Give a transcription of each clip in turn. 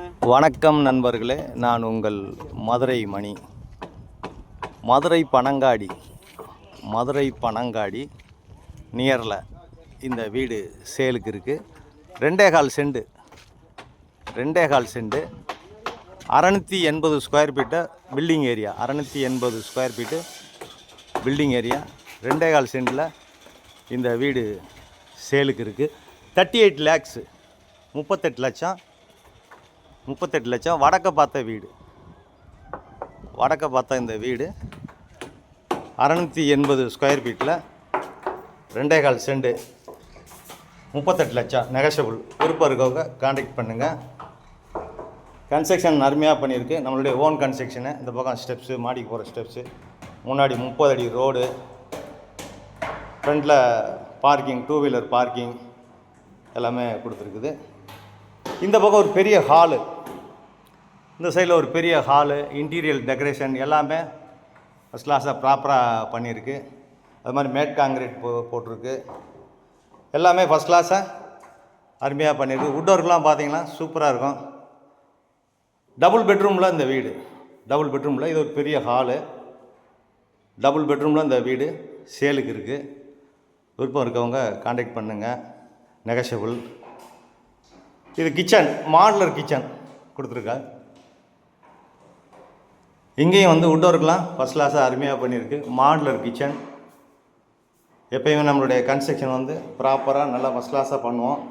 வணக்கம் நண்பர்களே, நான் உங்கள் மதுரை மணி. மதுரை பனங்காடி நியரில் இந்த வீடு சேலுக்கு இருக்குது. 2.25 cent 680 square feet building area. 680 square feet building area 2.25 சென்டில் இந்த வீடு சேலுக்கு இருக்குது. 38 லேக்ஸு, 38 லட்சம். வடக்க பார்த்த இந்த வீடு 680 ஸ்கொயர் ஃபீட்டில் 2.25 சென்ட் 38 லட்சம். நெகஷபிள். விருப்பம் இருக்கவங்க கான்டாக்ட் பண்ணுங்கள். கன்ஸ்ட்ரக்ஷன் அருமையாக பண்ணியிருக்கு. நம்மளுடைய ஓன் கன்ஸ்ட்ரக்ஷனு. இந்த பக்கம் ஸ்டெப்ஸு, மாடிக்கு போகிற ஸ்டெப்ஸு, முன்னாடி 30 அடி ரோடு, ஃப்ரண்டில் பார்க்கிங், 2 வீலர் பார்க்கிங் எல்லாமே கொடுத்துருக்குது. இந்த பக்கம் ஒரு பெரிய ஹாலு, இந்த சைடில் ஒரு பெரிய ஹாலு, இன்டீரியர் டெக்கரேஷன் எல்லாமே ஃபஸ்ட் கிளாஸாக ப்ராப்பராக பண்ணியிருக்கு. அது மாதிரி மேட் காங்கிரீட் போட்டிருக்கு. எல்லாமே ஃபஸ்ட் கிளாஸாக அருமையாக பண்ணியிருக்கு. வுட் ஒர்க்லாம் பார்த்தீங்கன்னா சூப்பராக இருக்கும். டபுள் பெட்ரூமில் இந்த வீடு, இது ஒரு பெரிய ஹாலு. டபுள் பெட்ரூமில் இந்த வீடு சேலுக்கு இருக்குது. விருப்பம் இருக்கவங்க கான்டாக்ட் பண்ணுங்கள். நெகஷபிள். இது கிச்சன், மாடுலர் கிச்சன் கொடுத்துருக்கா. இங்கேயும் வந்து வுட் ஒர்க்லாம் ஃபஸ்ட் கிளாஸாக அருமையாக பண்ணியிருக்கு. Modular kitchen. எப்பயுமே நம்மளுடைய கன்ஸ்ட்ரக்ஷன் வந்து ப்ராப்பராக நல்லா ஃபஸ்ட் கிளாஸாக பண்ணுவோம்,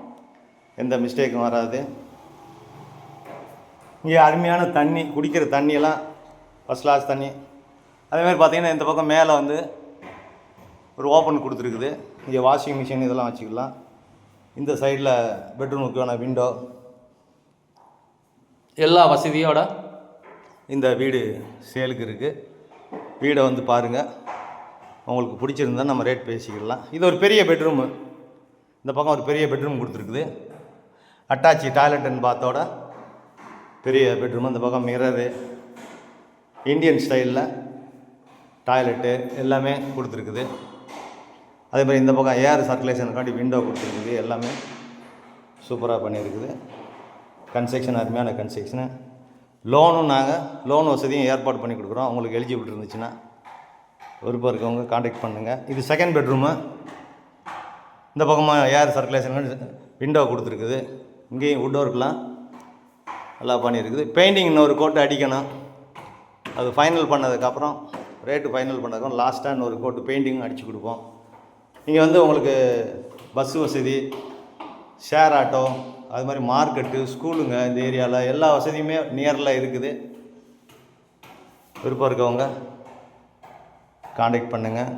எந்த மிஸ்டேக்கும் வராது. இங்கே அருமையான தண்ணி, குடிக்கிற தண்ணியெல்லாம் ஃபஸ்ட் கிளாஸ் தண்ணி. அதேமாதிரி பார்த்திங்கன்னா இந்த பக்கம் மேலே வந்து ஒரு ஓப்பன் கொடுத்துருக்குது. இங்கே வாஷிங் மிஷின் இதெல்லாம் வச்சுக்கலாம். இந்த சைடில் பெட்ரூமுக்கான விண்டோ, எல்லா வசதியோட இந்த வீடு சேலுக்கு இருக்குது. வீடை வந்து பாருங்கள். உங்களுக்கு பிடிச்சிருந்தா நம்ம ரேட் பேசிக்கலாம். இது ஒரு பெரிய பெட்ரூமு. இந்த பக்கம் ஒரு பெரிய பெட்ரூம் கொடுத்துருக்குது. அட்டாச்சி டாய்லெட் அண்ட் பாத்தோட பெரிய பெட்ரூம். இந்த பக்கம் மிரரு, இந்தியன் ஸ்டைலில் டாய்லெட்டு எல்லாமே கொடுத்துருக்குது. அதே மாதிரி இந்த பக்கம் ஏர் சர்க்குலேஷனுக்காண்டி விண்டோ கொடுத்துருக்குது. எல்லாமே சூப்பராக பண்ணியிருக்குது. கன்ஸ்ட்ரக்ஷன் அருமையான கன்ஸ்ட்ரக்ஷனு. லோன் வசதியும் ஏற்பாடு பண்ணி கொடுக்குறோம். உங்களுக்கு எலிஜிபிள் இருந்துச்சுன்னா விருப்பம் இருக்கவங்க கான்டாக்ட் பண்ணுங்கள். இது செகண்ட் பெட்ரூமு. இந்த பக்கமாக ஏர் சர்க்குலேஷன் விண்டோ கொடுத்துருக்குது. இங்கேயும் வுட் ஒர்க்லாம் நல்லா பண்ணியிருக்குது. பெயிண்டிங் இன்னொரு கோட்டு அடிக்கணும். அது ஃபைனல் பண்ணதுக்கப்புறம், ரேட்டு ஃபைனல் பண்ணதுக்கப்புறம் லாஸ்ட்டாக இன்னொரு கோட்டு பெயிண்டிங் அடித்து கொடுப்போம். இங்கே வந்து உங்களுக்கு பஸ் வசதி, ஷேர் ஆட்டோ, அது மாதிரி மார்க்கெட்டு, ஸ்கூலுங்க இந்த ஏரியாவில் எல்லா வசதியுமே நியரில் இருக்குது. விருப்பம் இருக்கவங்க கான்டாக்ட் பண்ணுங்கள்.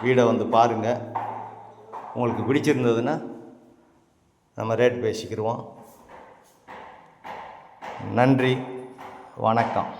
வீடை வந்து பாருங்கள். உங்களுக்கு பிடிச்சிருந்ததுன்னா நம்ம ரேட் பேசிக்கிடுவோம். நன்றி, வணக்கம்.